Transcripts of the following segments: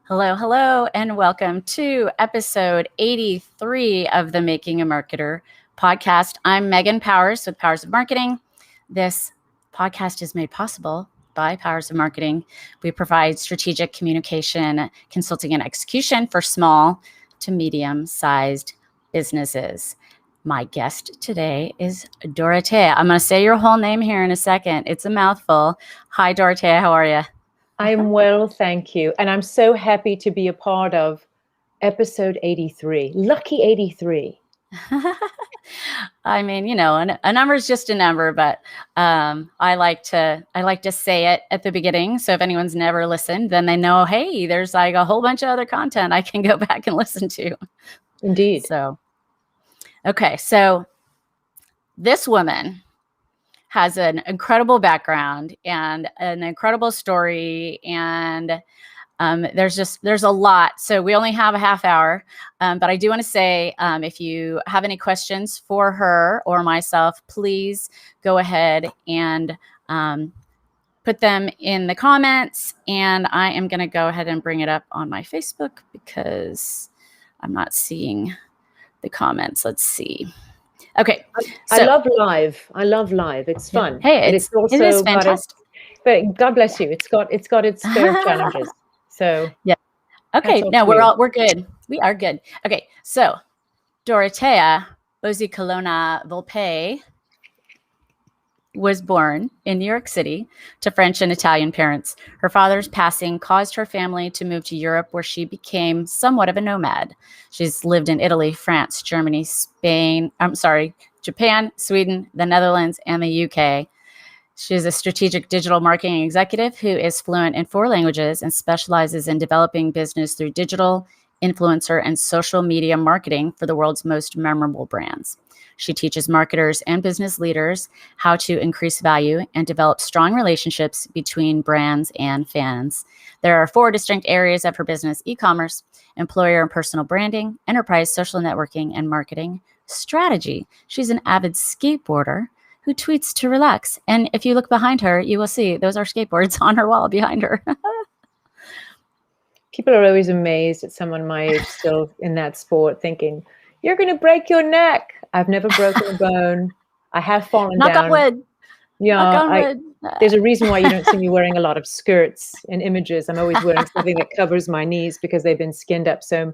Hello, hello, and welcome to episode 83 of the Making a Marketer podcast. I'm Megan Powers with Powers of Marketing. This podcast is made possible by Powers of Marketing. We provide strategic communication, consulting, and execution for small to medium-sized businesses. My guest today is Dorothea. I'm going to say your whole name here in a second. It's a mouthful. Hi, Dorothea. How are you? I'm well, thank you. And I'm so happy to be a part of episode 83. Lucky 83. I mean, a number is just a number, but I like to say it at the beginning. So if anyone's never listened, then they know, hey, there's like a whole bunch of other content I can go back and listen to. Indeed. So, okay. So this woman has an incredible background and an incredible story. And there's a lot. So we only have a half hour. But I do want to say, if you have any questions for her or myself, please go ahead and put them in the comments. And I am going to go ahead and bring it up on my Facebook because I'm not seeing the comments. Let's see. Okay. I love live. It's fun. Hey, it is fantastic. But God bless you. It's got its fair challenges. So yeah. Okay. No, we're good. We are good. Okay. So Dorothea Bozicolona-Volpe was born in New York City to French and Italian parents. Her father's passing caused her family to move to Europe, where she became somewhat of a nomad. She's lived in Italy, France, Germany, Japan, Sweden, the Netherlands, and the UK. She is a strategic digital marketing executive who is fluent in 4 languages and specializes in developing business through digital, influencer, and social media marketing for the world's most memorable brands. She teaches marketers and business leaders how to increase value and develop strong relationships between brands and fans. There are 4 distinct areas of her business: e-commerce, employer and personal branding, enterprise social networking, and marketing strategy. She's an avid skateboarder who tweets to relax. And if you look behind her, you will see those are skateboards on her wall behind her. People are always amazed at someone my age still in that sport, thinking, you're going to break your neck. I've never broken a bone. I have fallen down. Knock on wood. Yeah, there's a reason why you don't see me wearing a lot of skirts in images. I'm always wearing something that covers my knees because they've been skinned up so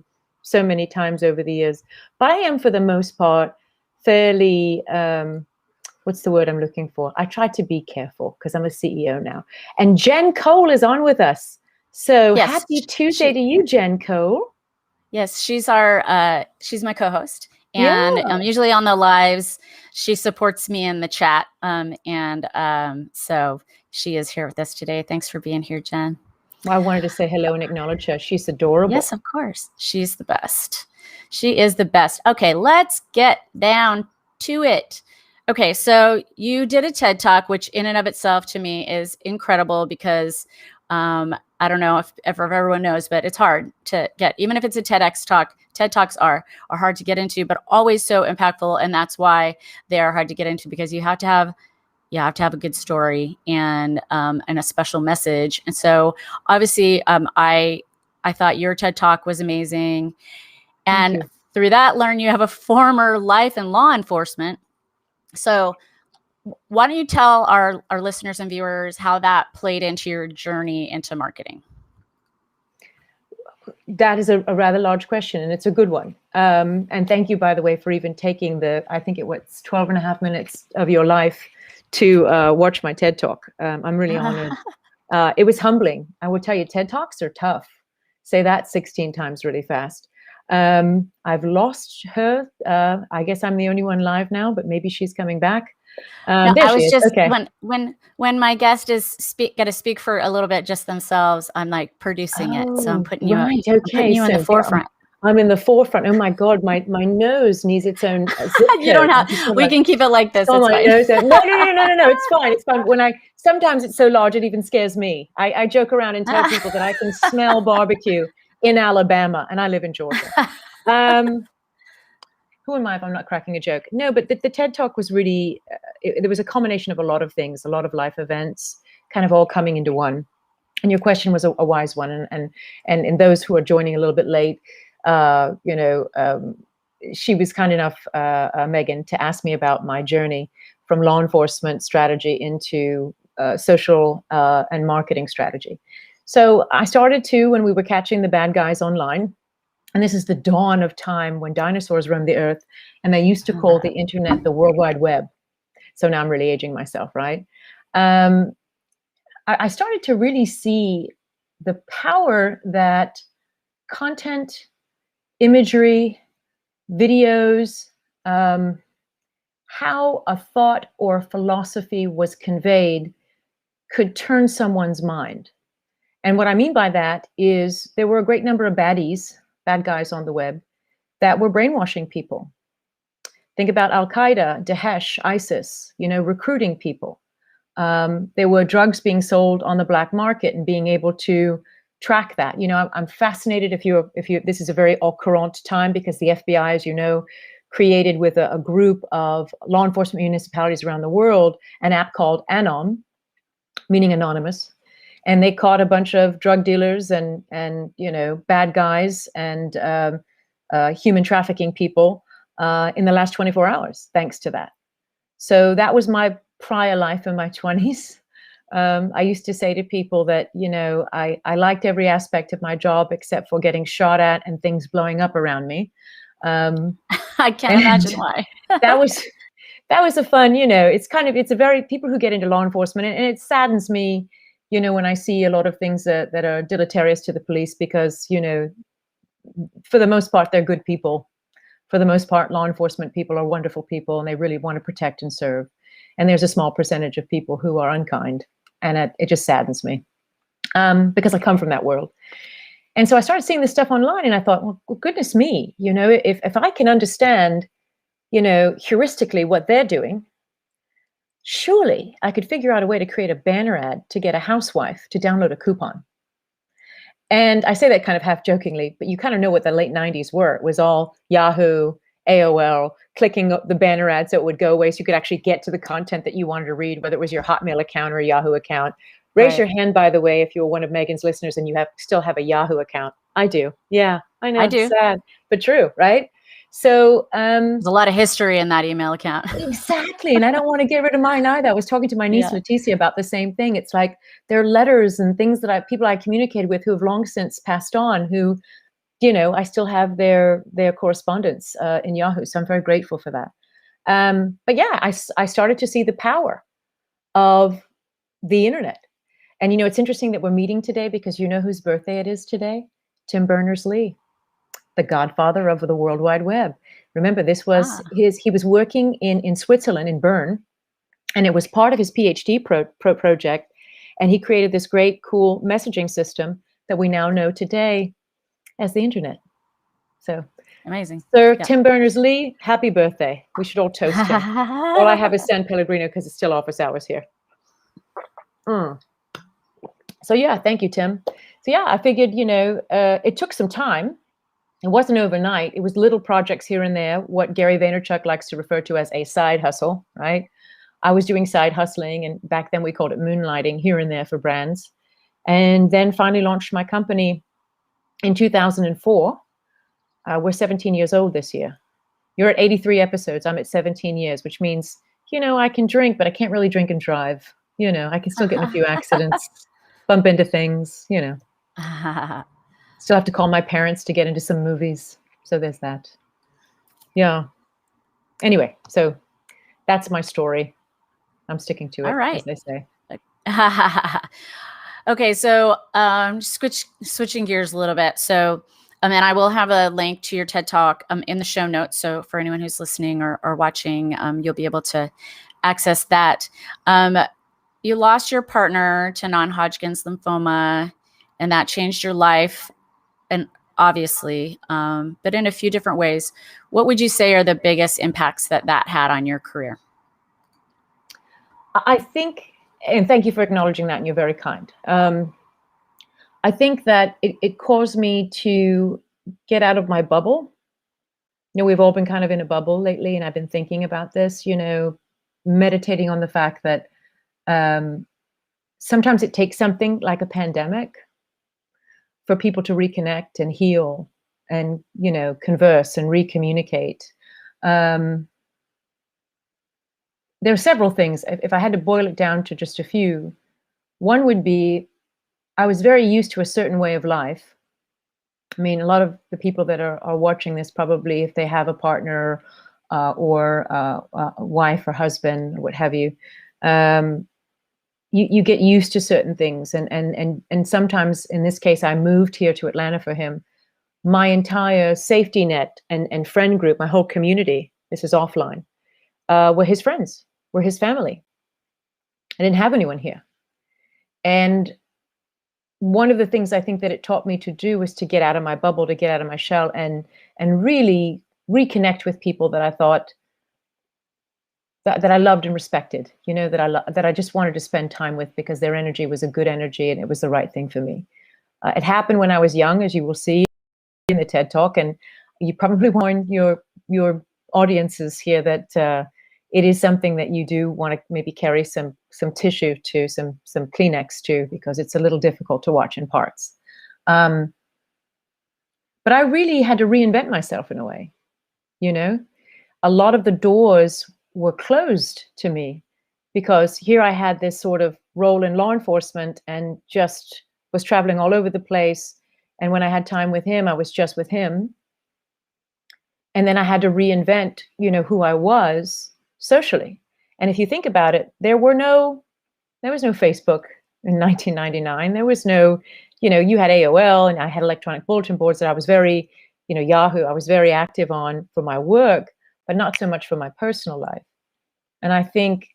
many times over the years. But I am, for the most part, fairly, what's the word I'm looking for? I try to be careful because I'm a CEO now. And Jen Cole is on with us. So yes, happy Tuesday to you, Jen Cole. Yes, she's my co-host. And usually on the lives, she supports me in the chat. So she is here with us today. Thanks for being here, Jen. Well, I wanted to say hello and acknowledge her. She's adorable. Yes, of course. She's the best. She is the best. Okay, let's get down to it. Okay, so you did a TED Talk, which in and of itself to me is incredible because I don't know if everyone knows, but it's hard to get, even if it's a TEDx talk. TED Talks are hard to get into, but always so impactful. And that's why they are hard to get into, because you have to have a good story and a special message. And so obviously I thought your TED Talk was amazing. And through that, learn you have a former life in law enforcement. So why don't you tell our listeners and viewers how that played into your journey into marketing? That is a rather large question, and it's a good one. And thank you, by the way, for even taking I think it was 12 and a half minutes of your life to watch my TED Talk. I'm really honored. It was humbling. I will tell you, TED Talks are tough. Say that 16 times really fast. I've lost her. I guess I'm the only one live now, but maybe she's coming back. No, I was just okay. When my guest is got to speak for a little bit just themselves, I'm like producing it, so I'm putting you in the forefront. I'm in the forefront. Oh my God, my nose needs its own zip code. You don't have. We can keep it like this. Oh, my nose. No. It's fine. It's fine. Sometimes it's so large it even scares me. I joke around and tell people that I can smell barbecue in Alabama, and I live in Georgia. Who am I if I'm not cracking a joke? No, but the TED Talk was really, there was a combination of a lot of things, a lot of life events, kind of all coming into one. And your question was a wise one. And those who are joining a little bit late, she was kind enough, Megan, to ask me about my journey from law enforcement strategy into social and marketing strategy. So I started when we were catching the bad guys online. And this is the dawn of time when dinosaurs roamed the earth, and they used to call the internet the World Wide Web. So now I'm really aging myself, right? I started to really see the power that content, imagery, videos, how a thought or philosophy was conveyed could turn someone's mind. And what I mean by that is there were a great number of bad guys on the web that were brainwashing people. Think about Al-Qaeda, Daesh, ISIS, recruiting people. There were drugs being sold on the black market and being able to track that. I'm fascinated if you, this is a very au courant time because the FBI, as you know, created with a group of law enforcement municipalities around the world, an app called Anon, meaning anonymous. And they caught a bunch of drug dealers and bad guys and human trafficking people in the last 24 hours, thanks to that. So that was my prior life in my 20s. I used to say to people that, I liked every aspect of my job except for getting shot at and things blowing up around me. I can't imagine why. that was a fun, it's a very, people who get into law enforcement, and it saddens me, when I see a lot of things that are deleterious to the police because, for the most part, they're good people. For the most part, law enforcement people are wonderful people, and they really want to protect and serve. And there's a small percentage of people who are unkind, and it just saddens me because I come from that world. And so I started seeing this stuff online, and I thought, well, goodness me, if I can understand, heuristically what they're doing, surely I could figure out a way to create a banner ad to get a housewife to download a coupon. And I say that kind of half jokingly, but you kind of know what the late 90s were. It was all Yahoo, AOL, clicking the banner ad so it would go away so you could actually get to the content that you wanted to read, whether it was your Hotmail account or a Yahoo account. Raise your hand, by the way, if you're one of Megan's listeners and you still have a Yahoo account. I do. Yeah, I know. I do. It's sad, but true, right? So there's a lot of history in that email account. Exactly. And I don't want to get rid of mine either. I was talking to my niece, Leticia, about the same thing. It's like there are letters and things that people I communicated with who have long since passed on, who, I still have their correspondence in Yahoo. So I'm very grateful for that. But yeah, I started to see the power of the internet. And, it's interesting that we're meeting today because you know whose birthday it is today? Tim Berners-Lee, the godfather of the World Wide Web. Remember, this was he was working in Switzerland, in Bern, and it was part of his PhD project. And he created this great, cool messaging system that we now know today as the internet. So amazing. Sir Tim Berners-Lee, happy birthday. We should all toast him. All I have is San Pellegrino because it's still office hours here. So yeah, thank you, Tim. So yeah, I figured, it took some time. It wasn't overnight. It was little projects here and there, what Gary Vaynerchuk likes to refer to as a side hustle, right? I was doing side hustling, and back then we called it moonlighting here and there for brands. And then finally launched my company in 2004. We're 17 years old this year. You're at 83 episodes. I'm at 17 years, which means, I can drink, but I can't really drink and drive. I can still get in a few accidents, bump into things, Still have to call my parents to get into some movies. So there's that. Yeah. Anyway, so that's my story. I'm sticking to it, all right, as they say. Okay, so switching gears a little bit. So, and I will have a link to your TED Talk in the show notes. So for anyone who's listening or watching, you'll be able to access that. You lost your partner to non-Hodgkin's lymphoma, and that changed your life, and obviously, but in a few different ways. What would you say are the biggest impacts that had on your career? I think, and thank you for acknowledging that, and you're very kind. I think that it caused me to get out of my bubble. We've all been kind of in a bubble lately, and I've been thinking about this, meditating on the fact that sometimes it takes something like a pandemic for people to reconnect and heal and, converse and recommunicate. There are several things. If I had to boil it down to just a few, one would be I was very used to a certain way of life. I mean, a lot of the people that are watching this, probably if they have a partner or a wife or husband or what have you, you get used to certain things. And sometimes, in this case, I moved here to Atlanta for him. My entire safety net and friend group, my whole community, this is offline, were his friends, were his family. I didn't have anyone here. And one of the things I think that it taught me to do was to get out of my bubble, to get out of my shell, and really reconnect with people that I thought that I loved and respected, that I just wanted to spend time with because their energy was a good energy and it was the right thing for me. It happened when I was young, as you will see in the TED Talk, and you probably warn your audiences here that it is something that you do want to maybe carry some tissue to, some Kleenex to, because it's a little difficult to watch in parts. But I really had to reinvent myself in a way. A lot of the doors were closed to me because here I had this sort of role in law enforcement and just was traveling all over the place. And when I had time with him, I was just with him. And then I had to reinvent, who I was socially. And if you think about it, there was no Facebook in 1999. There was no, you had AOL and I had electronic bulletin boards that I was very, Yahoo, I was very active on for my work, but not so much for my personal life. And I think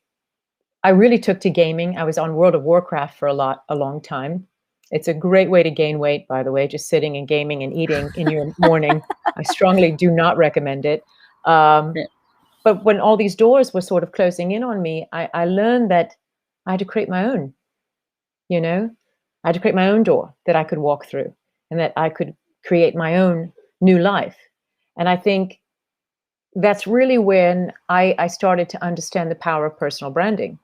I really took to gaming. I was on World of Warcraft for a long time. It's a great way to gain weight, by the way, just sitting and gaming and eating in your morning. I strongly do not recommend it. But when all these doors were sort of closing in on me, I learned that I had to create my own, I had to create my own door that I could walk through and that I could create my own new life. And I think that's really when I started to understand the power of personal branding,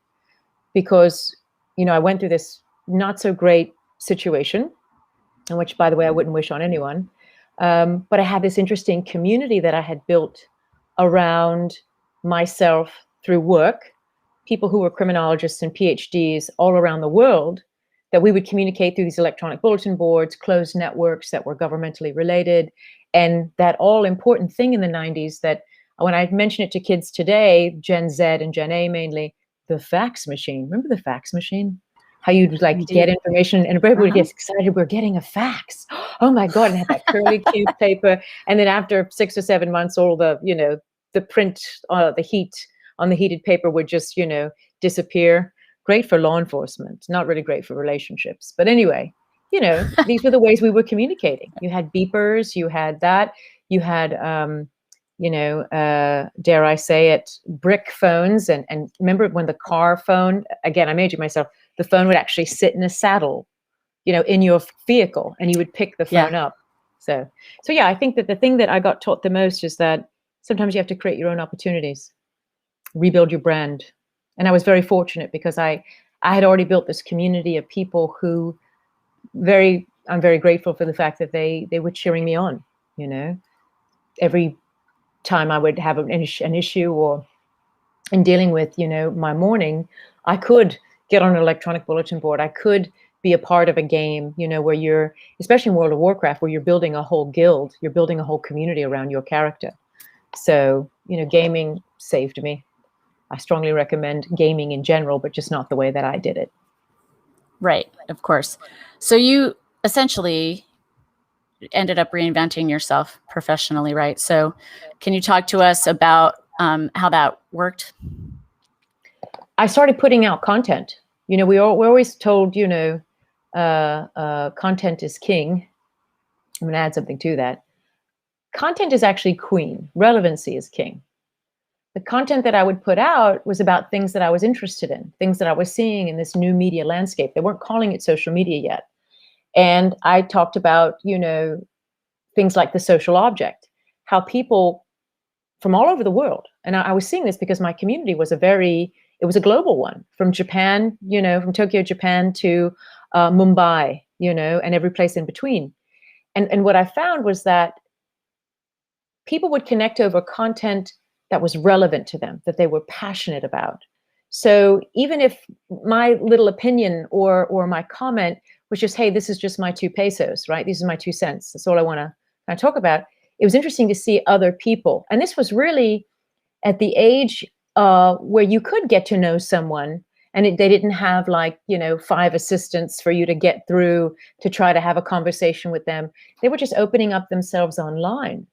because, I went through this not so great situation, in which, by the way, I wouldn't wish on anyone. But I had this interesting community that I had built around myself through work, people who were criminologists and PhDs all around the world, that we would communicate through these electronic bulletin boards, closed networks that were governmentally related. And that all important thing in the 90s that when I mention it to kids today, Gen Z and Gen A mainly, the fax machine. Remember the fax machine? How you'd get information and everybody gets excited. We're getting a fax. Oh my God. And have that curly cute paper. And then after 6 or 7 months, all the, the print, the heat on the heated paper would just, disappear. Great for law enforcement, not really great for relationships. But anyway, these were the ways we were communicating. You had beepers, you had that, you had, dare I say it, brick phones. And remember when the car phone, again, I'm aging myself, the phone would actually sit in a saddle, in your vehicle, and you would pick the phone up. So yeah, I think that the thing that I got taught the most is that sometimes you have to create your own opportunities, rebuild your brand. And I was very fortunate because I had already built this community of people who I'm very grateful for the fact that they were cheering me on, every time I would have an issue or in dealing with, my morning, I could get on an electronic bulletin board. I could be a part of a game, where you're, especially in World of Warcraft, where you're building a whole guild, you're building a whole community around your character. So, gaming saved me. I strongly recommend gaming in general, but just not the way that I did it. Right, of course. So you essentially ended up reinventing yourself professionally, right? So can you talk to us about how that worked? I started putting out content. We're always told, content is king. I'm going to add something to that. Content is actually queen. Relevancy is king. The content that I would put out was about things that I was interested in, things that I was seeing in this new media landscape. They weren't calling it social media yet. And I talked about, things like the social object, how people from all over the world, and I was seeing this because my community was a very it was a global one, from Japan, from Tokyo, Japan to Mumbai, and every place in between. And what I found was that people would connect over content that was relevant to them, that they were passionate about. So even if my little opinion or my comment was just, hey, this is just my 2 pesos, right? These are my 2 cents. That's all I want to talk about. It was interesting to see other people. And this was really at the age where you could get to know someone, and they didn't have 5 assistants for you to get through to try to have a conversation with them. They were just opening up themselves online.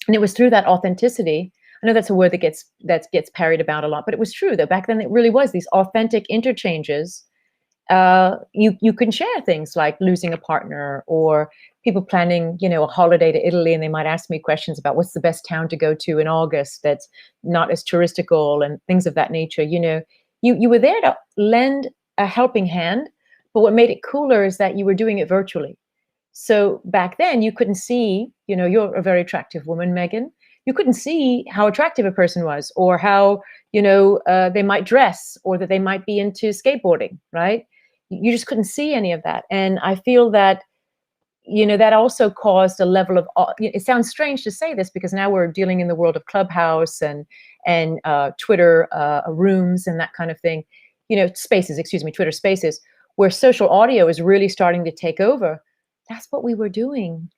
And it was through that authenticity. I know that's a word that gets parried about a lot, but it was true that back then it really was these authentic interchanges. You can share things like losing a partner, or people planning, a holiday to Italy, and they might ask me questions about what's the best town to go to in August that's not as touristical and things of that nature. You were there to lend a helping hand, but what made it cooler is that you were doing it virtually. So back then you couldn't see, you're a very attractive woman, Megan. You couldn't see how attractive a person was, or how, they might dress, or that they might be into skateboarding, right? You just couldn't see any of that. And I feel that, that also caused a level of, it sounds strange to say this because now we're dealing in the world of Clubhouse and Twitter rooms and that kind of thing, Twitter spaces, where social audio is really starting to take over. That's what we were doing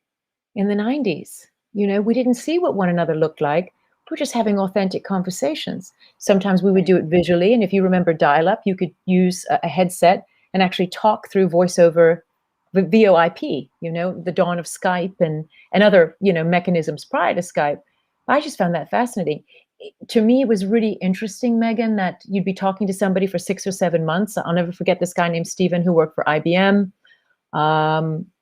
in the 90s. We didn't see what one another looked like. We were just having authentic conversations. Sometimes we would do it visually. And if you remember dial-up, you could use a headset and actually talk through voice over the VoIP, the dawn of Skype and other, mechanisms prior to Skype. I just found that fascinating. To me, it was really interesting, Megan, that you'd be talking to somebody for 6 or 7 months. I'll never forget this guy named Stephen who worked for IBM.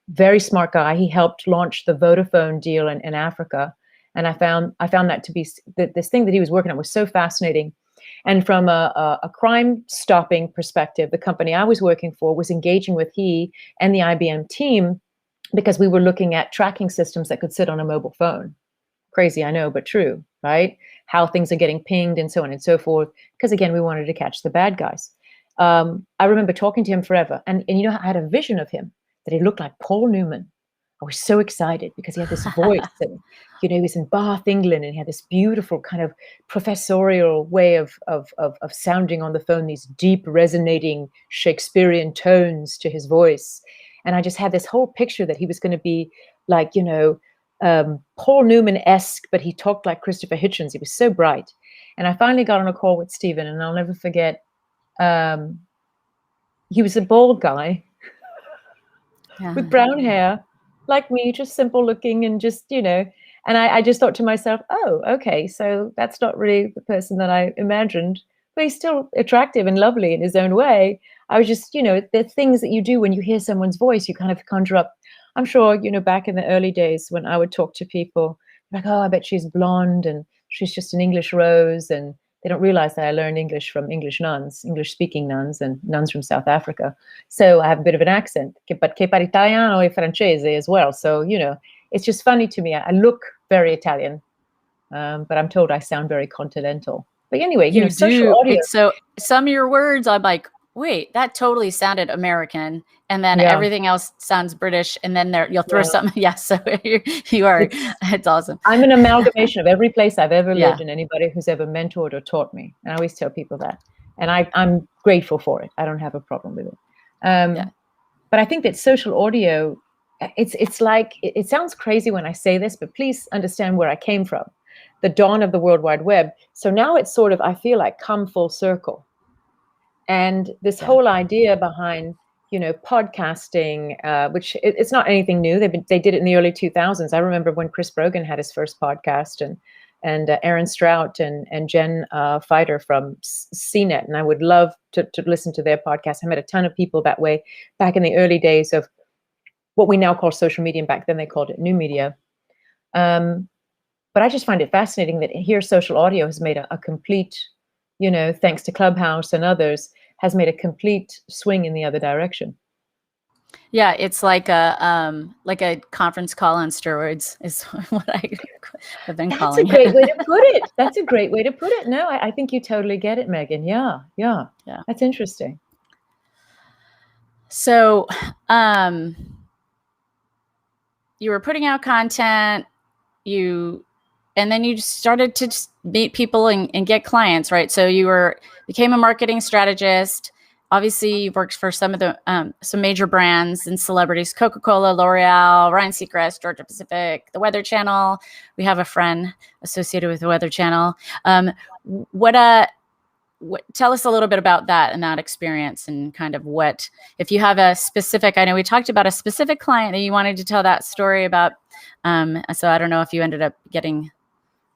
Very smart guy. He helped launch the Vodafone deal in Africa. And I found that to be this thing that he was working on was so fascinating. And from a crime stopping perspective, the company I was working for was engaging with he and the IBM team because we were looking at tracking systems that could sit on a mobile phone. Crazy, I know, but true, right? How things are getting pinged and so on and so forth. Because again, we wanted to catch the bad guys. I remember talking to him forever. And I had a vision of him that he looked like Paul Newman. I was so excited because he had this voice and, he was in Bath, England, and he had this beautiful kind of professorial way of sounding on the phone, these deep resonating Shakespearean tones to his voice. And I just had this whole picture that he was going to be like, Paul Newman-esque, but he talked like Christopher Hitchens. He was so bright. And I finally got on a call with Stephen, and I'll never forget, he was a bald guy with brown hair, like me, just simple looking and just, and I just thought to myself, oh, okay, so that's not really the person that I imagined, but he's still attractive and lovely in his own way. I was just, the things that you do when you hear someone's voice, you kind of conjure up. I'm sure, back in the early days when I would talk to people, like, oh, I bet she's blonde and she's just an English rose, and they don't realize that I learned English from English nuns, English-speaking nuns, and nuns from South Africa. So I have a bit of an accent, but che parlo italiano e francese as well. So, it's just funny to me. I look very Italian, but I'm told I sound very continental. But anyway, social audio. So some of your words, I'm like, wait, that totally sounded American. And then everything else sounds British. And then you'll throw something. Yeah, so you are. It's awesome. I'm an amalgamation of every place I've ever lived and anybody who's ever mentored or taught me. And I always tell people that. And I'm grateful for it. I don't have a problem with it. But I think that social audio, it's like, it sounds crazy when I say this, but please understand where I came from. The dawn of the World Wide Web. So now it's sort of, I feel like, come full circle. And this whole idea behind, podcasting, which it's not anything new. They did it in the early 2000s. I remember when Chris Brogan had his first podcast, and Aaron Strout and Jen Fighter from CNET. And I would love to listen to their podcast. I met a ton of people that way back in the early days of what we now call social media. And back then they called it new media. But I just find it fascinating that here social audio has made a complete, thanks to Clubhouse and others, has made a complete swing in the other direction. Yeah, it's like a conference call on steroids is what have been That's a calling great it. way to put it. That's a great way to put it. No, I think you totally get it, Megan. Yeah. That's interesting. So, you were putting out content, and then you started to just meet people and get clients, right? So you became a marketing strategist. Obviously, you worked for some of the some major brands and celebrities: Coca-Cola, L'Oreal, Ryan Seacrest, Georgia Pacific, the Weather Channel. We have a friend associated with the Weather Channel. Tell us a little bit about that and that experience, and kind of if you have a specific. I know we talked about a specific client that you wanted to tell that story about. So I don't know if you ended up getting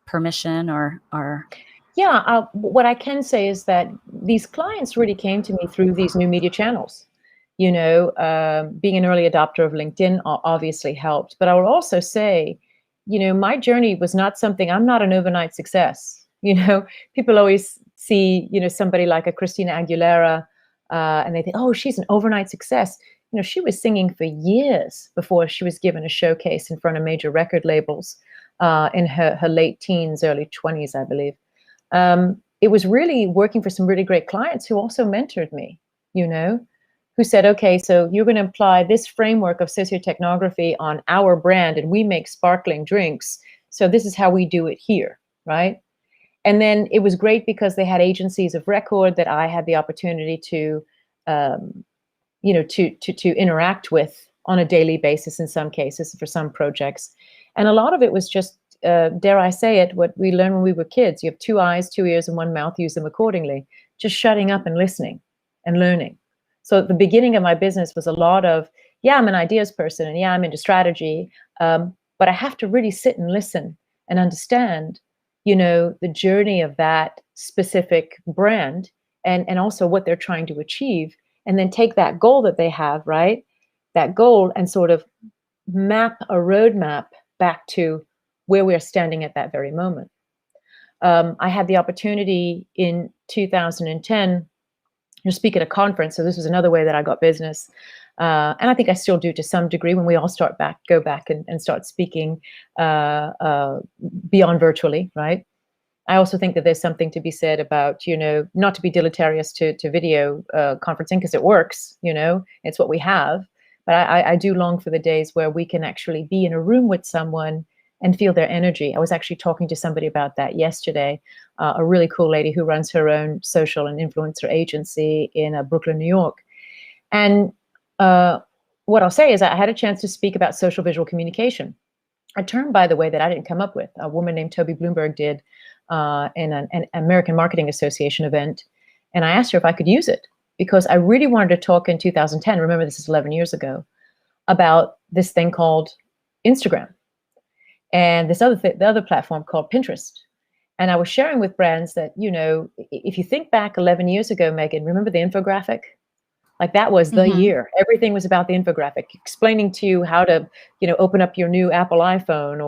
permission or. Yeah, what I can say is that these clients really came to me through these new media channels. Being an early adopter of LinkedIn obviously helped, but I will also say, my journey was not something. I'm not an overnight success. People always see, somebody like a Christina Aguilera, and they think, oh, she's an overnight success. She was singing for years before she was given a showcase in front of major record labels in her late teens, early 20s, I believe. It was really working for some really great clients who also mentored me, who said, okay, so you're going to apply this framework of sociotechnography on our brand, and we make sparkling drinks. So this is how we do it here, right? And then it was great because they had agencies of record that I had the opportunity to, to interact with on a daily basis in some cases for some projects. And a lot of it was just, dare I say it, what we learned when we were kids. You have 2 eyes, 2 ears, and 1 mouth. Use them accordingly. Just shutting up and listening and learning. So at the beginning of my business was a lot of, yeah, I'm an ideas person, and yeah, I'm into strategy, but I have to really sit and listen and understand, the journey of that specific brand and also what they're trying to achieve, and then take that goal that they have, right? That goal, and sort of map a roadmap back to where we're standing at that very moment. I had the opportunity in 2010 to speak at a conference. So this was another way that I got business. And I think I still do to some degree when we all go back and start speaking beyond virtually, right? I also think that there's something to be said about, not to be deleterious to video conferencing, because it works, it's what we have. But I do long for the days where we can actually be in a room with someone and feel their energy. I was actually talking to somebody about that yesterday, a really cool lady who runs her own social and influencer agency in Brooklyn, New York. And what I'll say is I had a chance to speak about social visual communication, a term, by the way, that I didn't come up with. A woman named Toby Bloomberg did in an American Marketing Association event. And I asked her if I could use it, because I really wanted to talk in 2010, remember this is 11 years ago, about this thing called Instagram and this the other platform called Pinterest. And I was sharing with brands that, if you think back 11 years ago, Megan, remember the infographic? Like that was the year. Everything was about the infographic, explaining to you how to, open up your new Apple iPhone,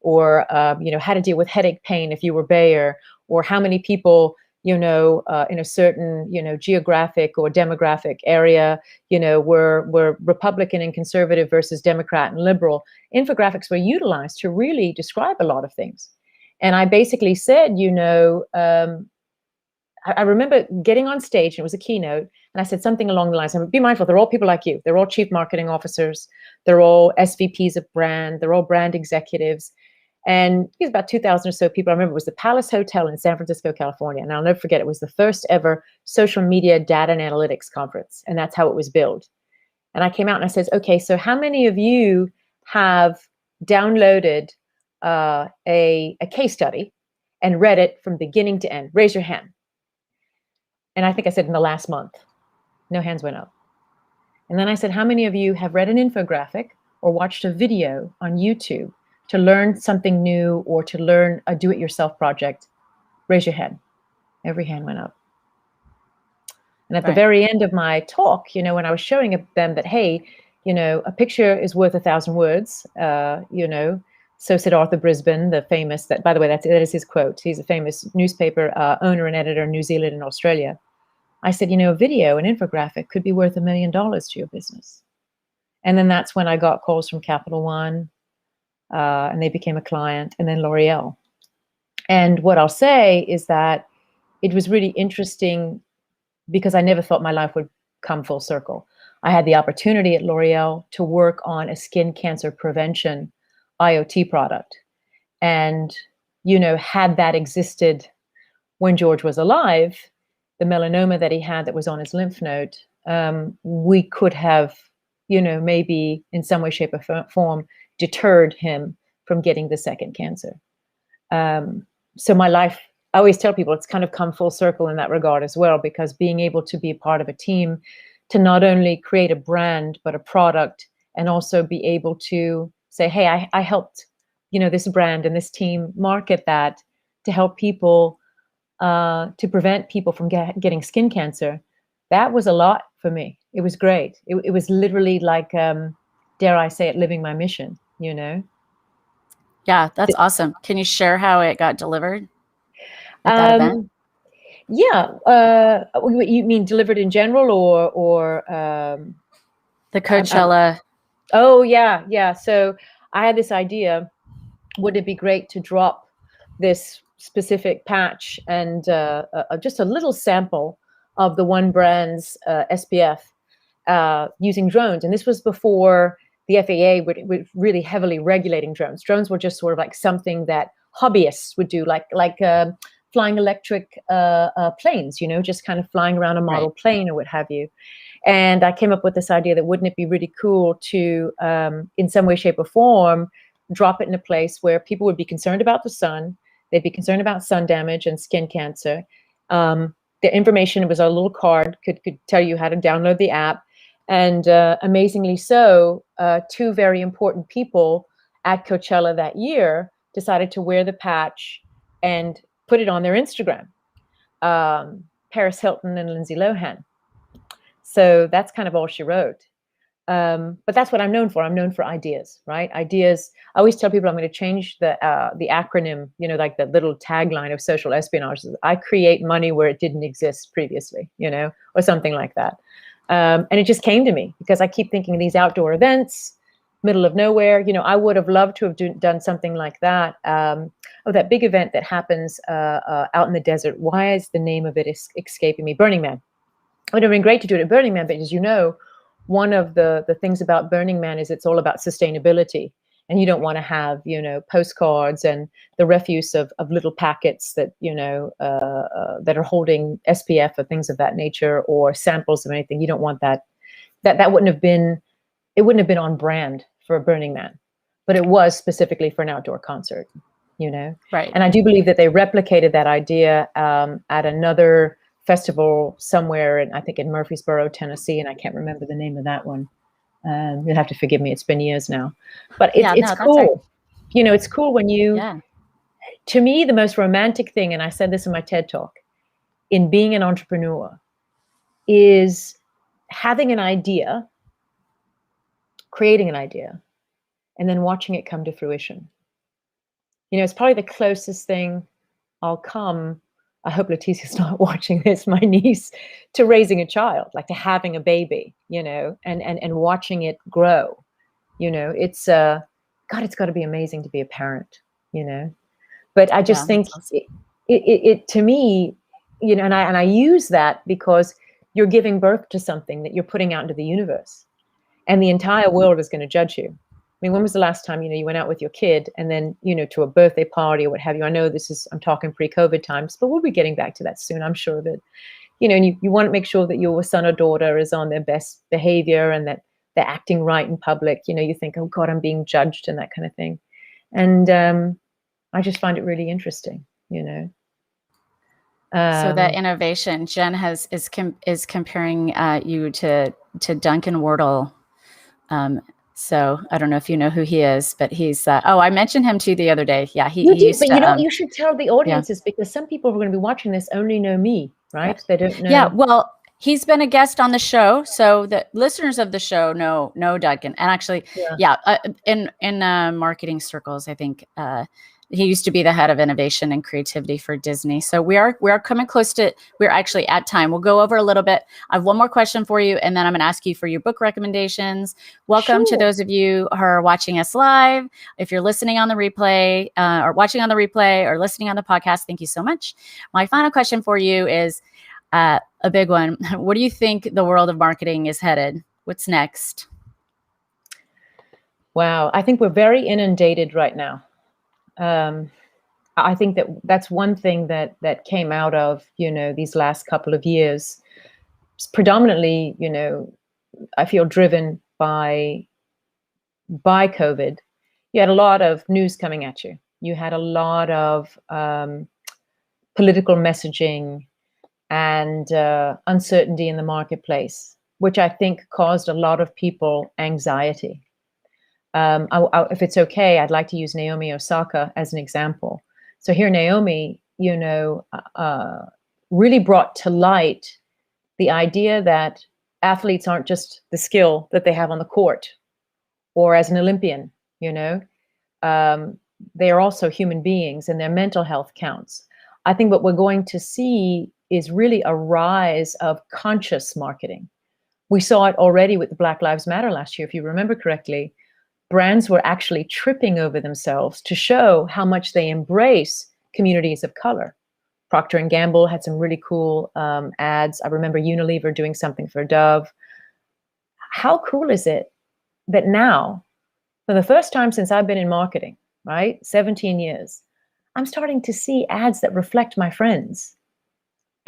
or how to deal with headache pain if you were Bayer, or how many people, in a certain, geographic or demographic area, were Republican and conservative versus Democrat and liberal. Infographics were utilized to really describe a lot of things. And I basically said, I remember getting on stage, and it was a keynote, and I said something along the lines, be mindful, they're all people like you. They're all chief marketing officers. They're all SVPs of brand. They're all brand executives. And it was about 2,000 or so people. I remember it was the Palace Hotel in San Francisco, California. And I'll never forget, it was the first ever social media data and analytics conference. And that's how it was billed. And I came out and I said, okay, so how many of you have downloaded a case study and read it from beginning to end? Raise your hand. And I think I said in the last month, no hands went up. And then I said, how many of you have read an infographic or watched a video on YouTube to learn something new or to learn a do-it-yourself project? Raise your hand. Every hand went up. And at the very end of my talk, when I was showing them that, hey, a picture is worth 1,000 words, so said Arthur Brisbane, the famous, that, by the way, that is his quote. He's a famous newspaper owner and editor in New Zealand and Australia. I said, a video, an infographic could be worth $1 million to your business. And then that's when I got calls from Capital One, and they became a client, and then L'Oreal. And what I'll say is that it was really interesting because I never thought my life would come full circle. I had the opportunity at L'Oreal to work on a skin cancer prevention IoT product. And, had that existed when George was alive, the melanoma that he had that was on his lymph node, we could have, maybe in some way, shape, or form deterred him from getting the second cancer. So my life, I always tell people it's kind of come full circle in that regard as well, because being able to be part of a team to not only create a brand, but a product, and also be able to say, hey, I helped, this brand and this team market that to help people, to prevent people from getting skin cancer. That was a lot for me. It was great. It was literally like, dare I say it, living my mission, Yeah, that's awesome. Can you share how it got delivered at that event? Yeah. You mean delivered in general or the Coachella? Oh, yeah. So I had this idea. Would it be great to drop this specific patch and just a little sample of the one brand's SPF using drones? And this was before the FAA would really heavily regulating drones. Drones were just sort of like something that hobbyists would do, like flying electric planes, just kind of flying around a model plane or what have you. And I came up with this idea that wouldn't it be really cool to, in some way, shape, or form, drop it in a place where people would be concerned about the sun, they'd be concerned about sun damage and skin cancer. The information, it was a little card, could tell you how to download the app. And amazingly so, two very important people at Coachella that year decided to wear the patch and put it on their Instagram, Paris Hilton and Lindsay Lohan. So that's kind of all she wrote. But that's what I'm known for. I'm known for ideas, right? Ideas. I always tell people I'm going to change the acronym, like the little tagline of social espionage. I create money where it didn't exist previously, or something like that. And it just came to me because I keep thinking of these outdoor events, middle of nowhere. I would have loved to have done something like that. That big event that happens out in the desert. Why is the name of it escaping me? Burning Man. It would have been great to do it at Burning Man, but as you know, one of the things about Burning Man is it's all about sustainability. And you don't want to have, postcards and the refuse of little packets that, that are holding SPF or things of that nature, or samples of anything. You don't want that. That wouldn't have been, it wouldn't have been on brand for a Burning Man, but it was specifically for an outdoor concert, Right. And I do believe that they replicated that idea at another festival somewhere, I think in Murfreesboro, Tennessee, and I can't remember the name of that one. You'll have to forgive me. It's been years now, but it's cool. It's cool when you, to me, the most romantic thing, and I said this in my TED Talk, in being an entrepreneur is having an idea, creating an idea, and then watching it come to fruition. It's probably the closest thing I'll come. I hope Leticia's not watching this, my niece, to raising a child, like to having a baby, and watching it grow. It's God, it's got to be amazing to be a parent, But I just think awesome. it to me, and I use that because you're giving birth to something that you're putting out into the universe, and the entire world is going to judge you. I mean, when was the last time, you went out with your kid and then, to a birthday party or what have you? I know I'm talking pre-COVID times, but we'll be getting back to that soon. I'm sure that, and you want to make sure that your son or daughter is on their best behavior and that they're acting right in public. You think, oh God, I'm being judged and that kind of thing. And I just find it really interesting, So that innovation, Jen is comparing you to Duncan Wardle. So I don't know if you know who he is, but he's, I mentioned him to you the other day. Yeah, he used to, you should tell the audiences because some people who are going to be watching this only know me, right? They don't know. Yeah, well, he's been a guest on the show. So the listeners of the show know Duncan. And actually, in marketing circles, I think He used to be the head of innovation and creativity for Disney. So we are coming close to, we're actually at time. We'll go over a little bit. I have one more question for you, and then I'm going to ask you for your book recommendations. Welcome to those of you who are watching us live. If you're listening on the replay or watching on the replay or listening on the podcast, thank you so much. My final question for you is a big one. What do you think the world of marketing is headed? What's next? Wow, I think we're very inundated right now. I think that's one thing that came out of, these last couple of years. It's predominantly, I feel driven by COVID. You had a lot of news coming at you. You had a lot of political messaging and uncertainty in the marketplace, which I think caused a lot of people anxiety. If it's okay, I'd like to use Naomi Osaka as an example. So here, Naomi, really brought to light the idea that athletes aren't just the skill that they have on the court or as an Olympian, they are also human beings and their mental health counts. I think what we're going to see is really a rise of conscious marketing. We saw it already with the Black Lives Matter last year, if you remember correctly. Brands were actually tripping over themselves to show how much they embrace communities of color. Procter & Gamble had some really cool ads. I remember Unilever doing something for Dove. How cool is it that now, for the first time since I've been in marketing, right, 17 years, I'm starting to see ads that reflect my friends.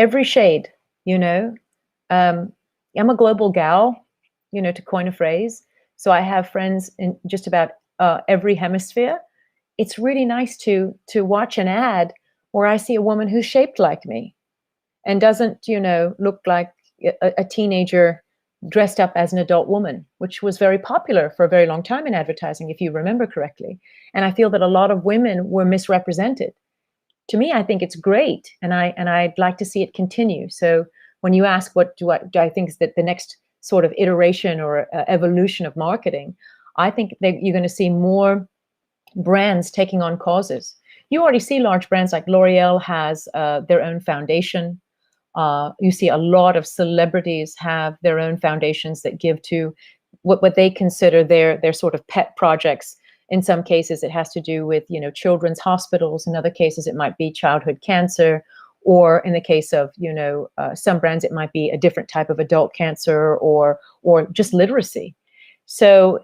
Every shade, I'm a global gal, to coin a phrase. So I have friends in just about every hemisphere. It's really nice to watch an ad where I see a woman who's shaped like me and doesn't, look like a teenager dressed up as an adult woman, which was very popular for a very long time in advertising, if you remember correctly. And I feel that a lot of women were misrepresented. To me, I think it's great, and I'd like to see it continue. So when you ask what do I think is that the next sort of iteration or evolution of marketing, I think that you're going to see more brands taking on causes. You already see large brands like L'Oreal has their own foundation. You see a lot of celebrities have their own foundations that give to what they consider their sort of pet projects. In some cases, it has to do with, children's hospitals. In other cases, it might be childhood cancer. Or in the case of, some brands, it might be a different type of adult cancer or just literacy. So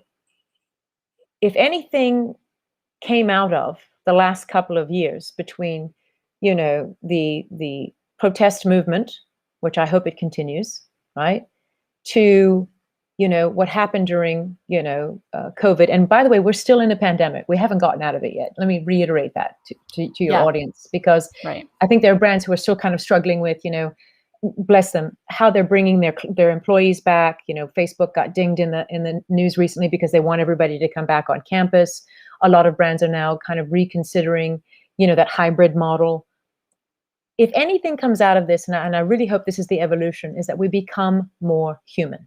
if anything came out of the last couple of years between, the protest movement, which I hope it continues, right, to, what happened during, COVID. And by the way, we're still in a pandemic. We haven't gotten out of it yet. Let me reiterate that to your audience, because I think there are brands who are still kind of struggling with, bless them, how they're bringing their employees back. Facebook got dinged in the news recently because they want everybody to come back on campus. A lot of brands are now kind of reconsidering, that hybrid model. If anything comes out of this, and I really hope this is the evolution, is that we become more human.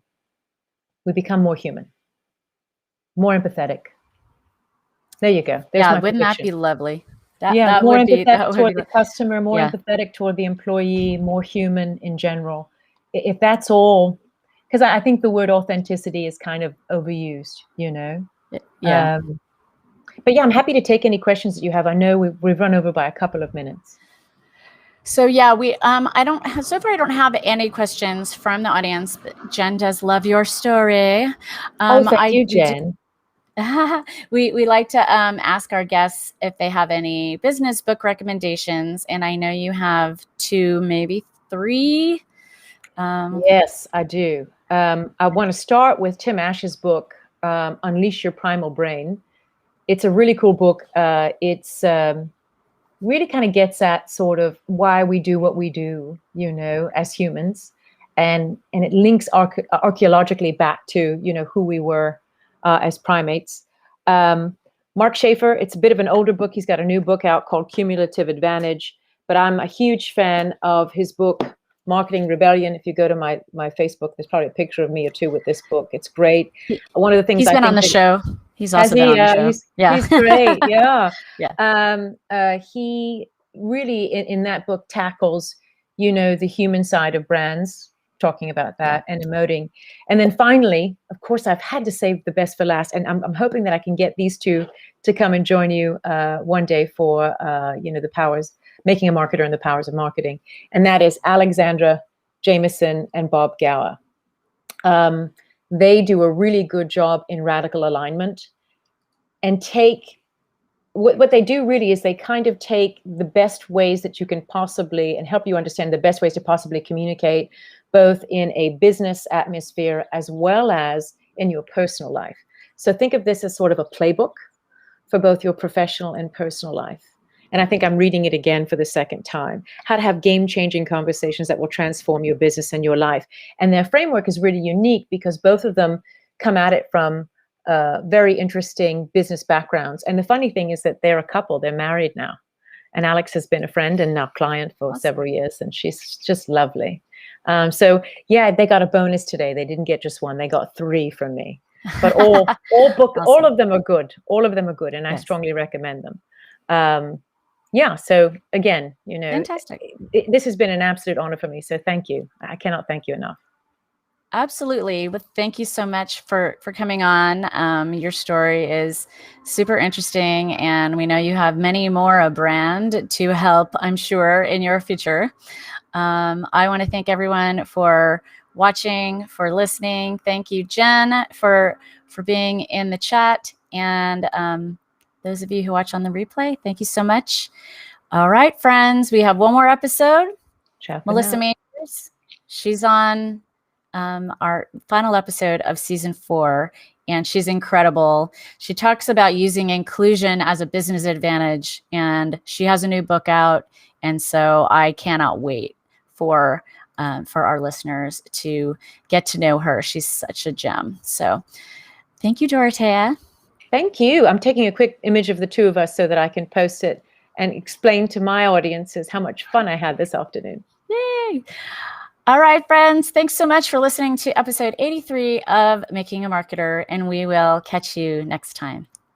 We become more human, more empathetic. There you go. There's my wouldn't prediction. that be lovely? That more empathetic toward the customer, more empathetic toward the employee, more human in general. If that's all, because I think the word authenticity is kind of overused, But I'm happy to take any questions that you have. I know we've run over by a couple of minutes. So we I don't have any questions from the audience, but Jen does love your story. Thank you, Jen. We like to ask our guests if they have any business book recommendations, and I know you have 2, maybe 3. Yes, I do. I want to start with Tim Ash's book, Unleash Your Primal Brain. It's a really cool book. It's really kind of gets at sort of why we do what we do, as humans. And it links archaeologically back to, who we were as primates. Mark Schaefer, it's a bit of an older book. He's got a new book out called Cumulative Advantage. But I'm a huge fan of his book, Marketing Rebellion. If you go to my Facebook, there's probably a picture of me or two with this book. It's great. One of the things he's been on the show. He's Has also been he? on the show. He's great. Yeah. Yeah. He really in that book tackles, the human side of brands, talking about that and emoting. And then finally, of course, I've had to save the best for last, and I'm hoping that I can get these two to come and join you one day for the powers, making a marketer and the powers of marketing. And that is Alexandra Jameson and Bob Gower. They do a really good job in radical alignment, and take what they do really is they kind of take the best ways that you can possibly, and help you understand the best ways to possibly communicate, both in a business atmosphere as well as in your personal life. So think of this as sort of a playbook for both your professional and personal life. And I think I'm reading it again for the second time. How to have game-changing conversations that will transform your business and your life. And their framework is really unique because both of them come at it from very interesting business backgrounds. And the funny thing is that they're a couple. They're married now. And Alex has been a friend and now client for several years. And she's just lovely. So yeah, they got a bonus today. They didn't get just one. They got 3 from me. But all of them are good. All of them are good. And I strongly recommend them. Yeah. So again, Fantastic. This has been an absolute honor for me. So thank you. I cannot thank you enough. Absolutely. Well, thank you so much for coming on. Your story is super interesting, and we know you have many more a brand to help, I'm sure, in your future. I want to thank everyone for watching, for listening. Thank you, Jen, for being in the chat. And those of you who watch on the replay, thank you so much. All right, friends, we have one more episode. Melissa Majors, she's on our final episode of season 4, and she's incredible. She talks about using inclusion as a business advantage, and she has a new book out. And so I cannot wait for our listeners to get to know her. She's such a gem. So thank you, Dorothea. Thank you. I'm taking a quick image of the two of us so that I can post it and explain to my audiences how much fun I had this afternoon. Yay. All right, friends. Thanks so much for listening to episode 83 of Making a Marketer, and we will catch you next time.